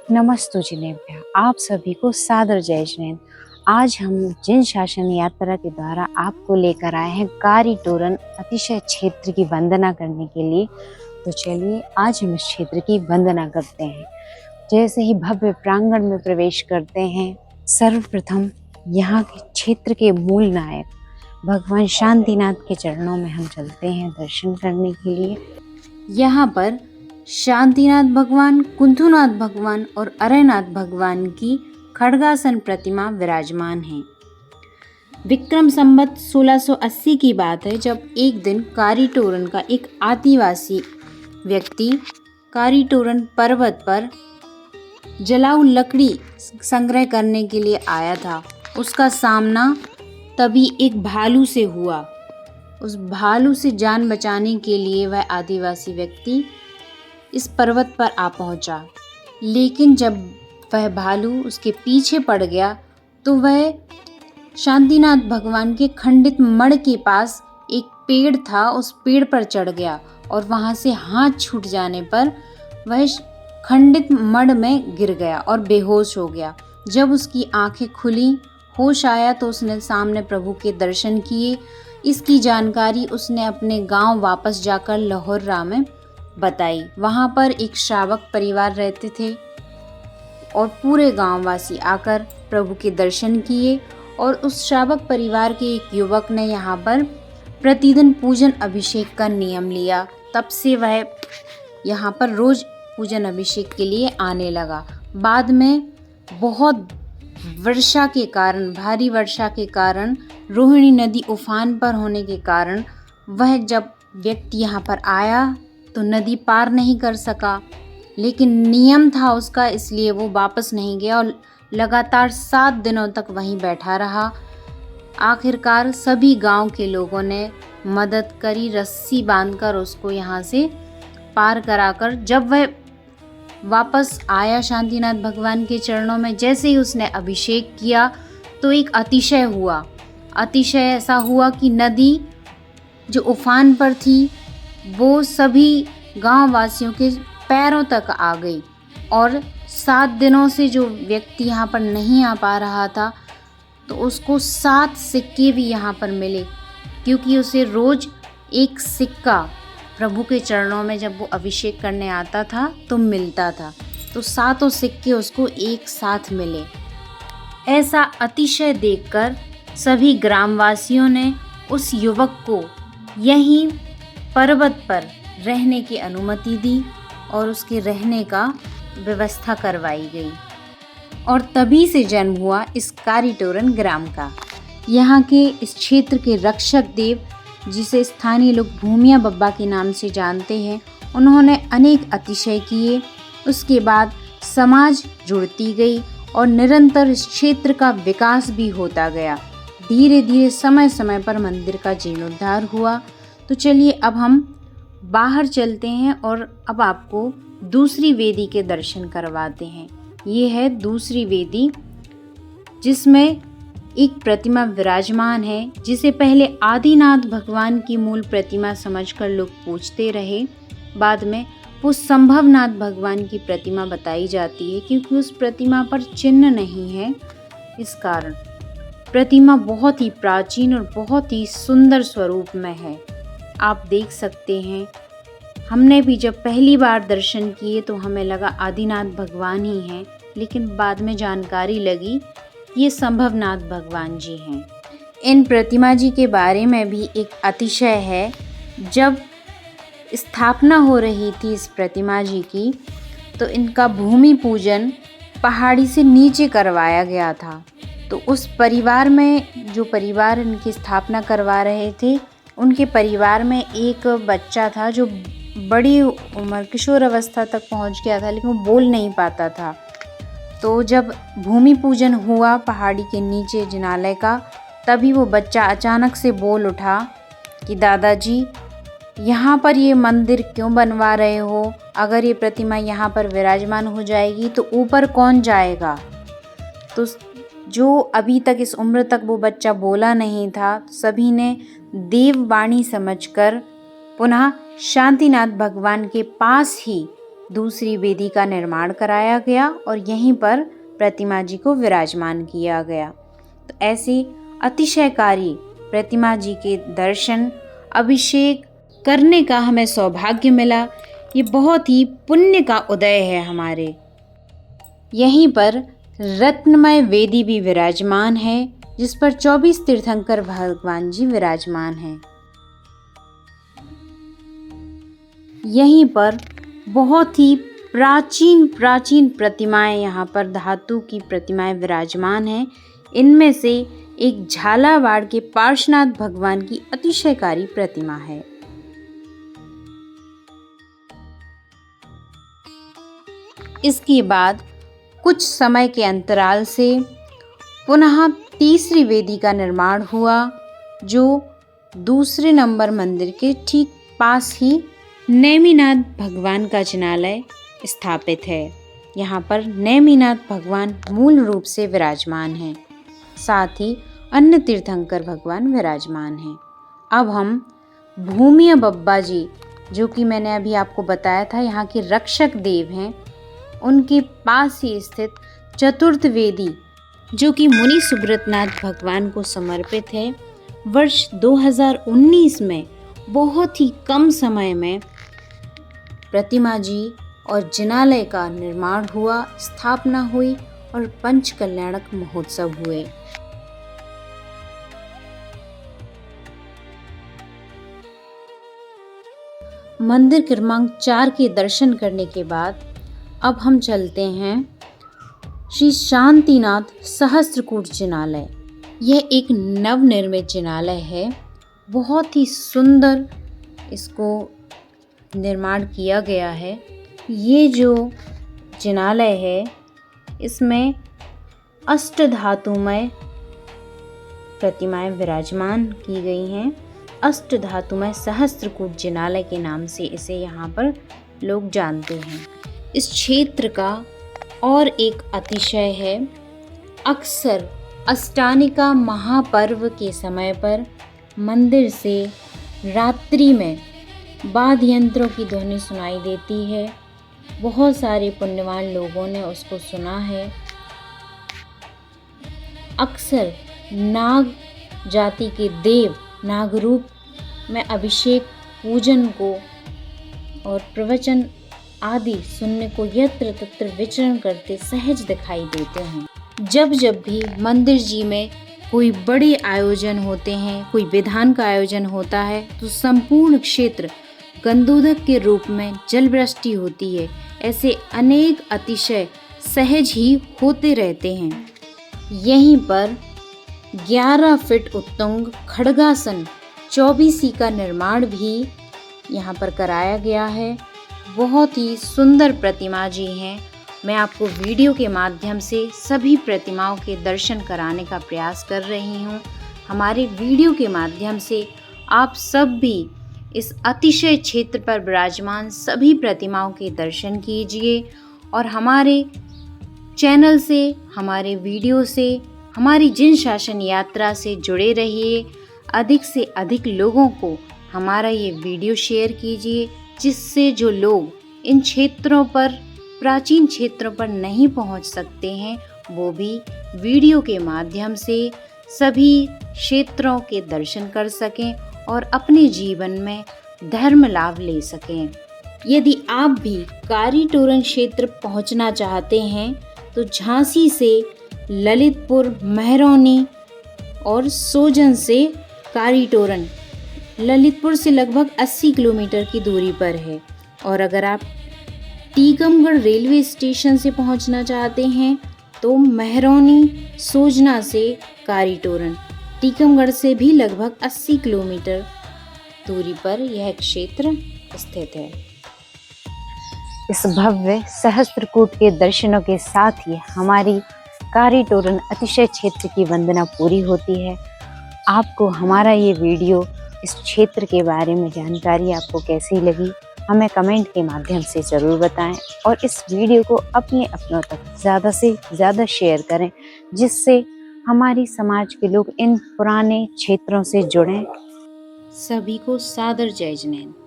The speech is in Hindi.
नमस्तु जिनेभ्य, आप सभी को सादर जय जिनेन्द्र। आज हम जिन शासन यात्रा के द्वारा आपको लेकर आए हैं कारी तोरण अतिशय क्षेत्र की वंदना करने के लिए। तो चलिए आज हम इस क्षेत्र की वंदना करते हैं। जैसे ही भव्य प्रांगण में प्रवेश करते हैं, सर्वप्रथम यहाँ के क्षेत्र के मूल नायक भगवान शांतिनाथ के चरणों में हम चलते हैं दर्शन करने के लिए। यहाँ पर शांतिनाथ भगवान, कुंथुनाथ भगवान और अरयनाथ भगवान की खड्गासन प्रतिमा विराजमान है। विक्रम संवत 1680 की बात है, जब एक दिन कारी तोरण का एक आदिवासी व्यक्ति कारी तोरण पर्वत पर जलाऊ लकड़ी संग्रह करने के लिए आया था। उसका सामना तभी एक भालू से हुआ। उस भालू से जान बचाने के लिए वह आदिवासी व्यक्ति इस पर्वत पर आ पहुंचा, लेकिन जब वह भालू उसके पीछे पड़ गया तो वह शांतिनाथ भगवान के खंडित मड़ के पास एक पेड़ था, उस पेड़ पर चढ़ गया और वहां से हाथ छूट जाने पर वह खंडित मड़ में गिर गया और बेहोश हो गया। जब उसकी आंखें खुली, होश आया तो उसने सामने प्रभु के दर्शन किए। इसकी जानकारी उसने अपने गांव वापस जाकर लाहौरा में बताई। वहां पर एक श्रावक परिवार रहते थे और पूरे गांववासी आकर प्रभु के दर्शन किए और उस श्रावक परिवार के एक युवक ने यहाँ पर प्रतिदिन पूजन अभिषेक का नियम लिया। तब से वह यहाँ पर रोज पूजन अभिषेक के लिए आने लगा। बाद में बहुत वर्षा के कारण, भारी वर्षा के कारण, रोहिणी नदी उफान पर होने के कारण वह जब व्यक्ति यहाँ पर आया तो नदी पार नहीं कर सका, लेकिन नियम था उसका, इसलिए वो वापस नहीं गया और लगातार 7 दिनों तक वहीं बैठा रहा। आखिरकार सभी गांव के लोगों ने मदद करी, रस्सी बांधकर उसको यहाँ से पार कराकर। जब वह वापस आया शांतिनाथ भगवान के चरणों में, जैसे ही उसने अभिषेक किया तो एक अतिशय हुआ। अतिशय ऐसा हुआ कि नदी जो उफान पर थी वो सभी गांव वासियों के पैरों तक आ गई और 7 दिनों से जो व्यक्ति यहाँ पर नहीं आ पा रहा था तो उसको 7 सिक्के भी यहाँ पर मिले, क्योंकि उसे रोज एक सिक्का प्रभु के चरणों में जब वो अभिषेक करने आता था तो मिलता था। तो 7 सिक्के उसको एक साथ मिले। ऐसा अतिशय देखकर सभी ग्रामवासियों ने उस युवक को यहीं पर्वत पर रहने की अनुमति दी और उसके रहने का व्यवस्था करवाई गई और तभी से जन्म हुआ इस कारी तोरण ग्राम का। यहाँ के इस क्षेत्र के रक्षक देव, जिसे स्थानीय लोग भूमिया बब्बा के नाम से जानते हैं, उन्होंने अनेक अतिशय किए। उसके बाद समाज जुड़ती गई और निरंतर इस क्षेत्र का विकास भी होता गया। धीरे धीरे समय समय पर मंदिर का जीर्णोद्धार हुआ। तो चलिए अब हम बाहर चलते हैं और अब आपको दूसरी वेदी के दर्शन करवाते हैं। ये है दूसरी वेदी, जिसमें एक प्रतिमा विराजमान है, जिसे पहले आदिनाथ भगवान की मूल प्रतिमा समझकर लोग पूजते रहे। बाद में वो संभवनाथ भगवान की प्रतिमा बताई जाती है, क्योंकि उस प्रतिमा पर चिन्ह नहीं है। इस कारण प्रतिमा बहुत ही प्राचीन और बहुत ही सुंदर स्वरूप में है। आप देख सकते हैं, हमने भी जब पहली बार दर्शन किए तो हमें लगा आदिनाथ भगवान ही हैं, लेकिन बाद में जानकारी लगी ये संभवनाथ भगवान जी हैं। इन प्रतिमा जी के बारे में भी एक अतिशय है। जब स्थापना हो रही थी इस प्रतिमा जी की, तो इनका भूमि पूजन पहाड़ी से नीचे करवाया गया था। तो उस परिवार में, जो परिवार इनकी स्थापना करवा रहे थे, उनके परिवार में एक बच्चा था जो बड़ी उम्र, किशोर अवस्था तक पहुंच गया था, लेकिन वो बोल नहीं पाता था। तो जब भूमि पूजन हुआ पहाड़ी के नीचे जिनालय का, तभी वो बच्चा अचानक से बोल उठा कि दादाजी, यहाँ पर ये मंदिर क्यों बनवा रहे हो? अगर ये प्रतिमा यहाँ पर विराजमान हो जाएगी तो ऊपर कौन जाएगा? तो जो अभी तक इस उम्र तक वो बच्चा बोला नहीं था, सभी ने देववाणी समझकर पुनः शांतिनाथ भगवान के पास ही दूसरी वेदी का निर्माण कराया गया और यहीं पर प्रतिमा जी को विराजमान किया गया। तो ऐसी अतिशयकारी प्रतिमा जी के दर्शन, अभिषेक करने का हमें सौभाग्य मिला। ये बहुत ही पुण्य का उदय है हमारे। यहीं पर रत्नमय वेदी भी विराजमान है जिस पर 24 तीर्थंकर भगवान जी विराजमान हैं। यहीं पर बहुत ही प्राचीन प्रतिमाएं, यहाँ पर धातु की प्रतिमाएं विराजमान हैं। इनमें से एक झालावाड़ के पार्श्वनाथ भगवान की अतिशयकारी प्रतिमा है। इसके बाद कुछ समय के अंतराल से पुनः तीसरी वेदी का निर्माण हुआ जो दूसरे नंबर मंदिर के ठीक पास ही नेमिनाथ भगवान का जिनालय स्थापित है। यहाँ पर नेमिनाथ भगवान मूल रूप से विराजमान हैं, साथ ही अन्य तीर्थंकर भगवान विराजमान हैं। अब हम भूमिया बब्बा जी, जो कि मैंने अभी आपको बताया था यहाँ के रक्षक देव हैं, उनके पास ही स्थित चतुर्थ वेदी जो कि मुनि सुब्रतनाथ भगवान को समर्पित है, वर्ष 2019 में बहुत ही कम समय में प्रतिमा जी और जिनालय का निर्माण हुआ, स्थापना हुई और पंच कल्याणक महोत्सव हुए। मंदिर क्रमांक 4 के दर्शन करने के बाद अब हम चलते हैं श्री शांतिनाथ सहस्त्रकूट जिनालय। यह एक नवनिर्मित जिनालय है, बहुत ही सुंदर इसको निर्माण किया गया है। ये जो जिनालय है इसमें अष्टधातुमय प्रतिमाएं विराजमान की गई हैं। अष्टधातुमय सहस्त्रकूट जिनालय के नाम से इसे यहाँ पर लोग जानते हैं। इस क्षेत्र का और एक अतिशय है, अक्सर अष्टानिका महापर्व के समय पर मंदिर से रात्रि में वाद्य यंत्रों की ध्वनि सुनाई देती है। बहुत सारे पुण्यवान लोगों ने उसको सुना है। अक्सर नाग जाति के देव नाग रूप में अभिषेक, पूजन को और प्रवचन आदि सुनने को यत्र तत्र विचरण करते सहज दिखाई देते हैं। जब भी मंदिर जी में कोई बड़े आयोजन होते हैं, कोई विधान का आयोजन होता है, तो संपूर्ण क्षेत्र गंधोदक के रूप में जलवृष्टि होती है। ऐसे अनेक अतिशय सहज ही होते रहते हैं। यहीं पर 11 फीट उत्तुंग खड्गासन 24 का निर्माण भी यहाँ पर कराया गया है। बहुत ही सुंदर प्रतिमा जी हैं। मैं आपको वीडियो के माध्यम से सभी प्रतिमाओं के दर्शन कराने का प्रयास कर रही हूँ। हमारे वीडियो के माध्यम से आप सब भी इस अतिशय क्षेत्र पर विराजमान सभी प्रतिमाओं के दर्शन कीजिए और हमारे चैनल से, हमारे वीडियो से, हमारी जिन शासन यात्रा से जुड़े रहिए। अधिक से अधिक लोगों को हमारा ये वीडियो शेयर कीजिए, जिससे जो लोग इन क्षेत्रों पर, प्राचीन क्षेत्रों पर नहीं पहुंच सकते हैं, वो भी वीडियो के माध्यम से सभी क्षेत्रों के दर्शन कर सकें और अपने जीवन में धर्म लाभ ले सकें। यदि आप भी कारी तोरण क्षेत्र पहुंचना चाहते हैं तो झांसी से ललितपुर, महरौनी और सोजन से कारी तोरण ललितपुर से लगभग 80 किलोमीटर की दूरी पर है। और अगर आप टीकमगढ़ रेलवे स्टेशन से पहुंचना चाहते हैं तो महरौनी सोजना से कारी तोरण टीकमगढ़ से भी लगभग 80 किलोमीटर दूरी पर यह क्षेत्र स्थित है। इस भव्य सहस्त्रकूट के दर्शनों के साथ ही हमारी कारी तोरण अतिशय क्षेत्र की वंदना पूरी होती है। आपको हमारा ये वीडियो, इस क्षेत्र के बारे में जानकारी आपको कैसी लगी, हमें कमेंट के माध्यम से ज़रूर बताएं और इस वीडियो को अपने अपनों तक ज़्यादा से ज़्यादा शेयर करें, जिससे हमारी समाज के लोग इन पुराने क्षेत्रों से जुड़ें। सभी को सादर जय जिनेंद्र।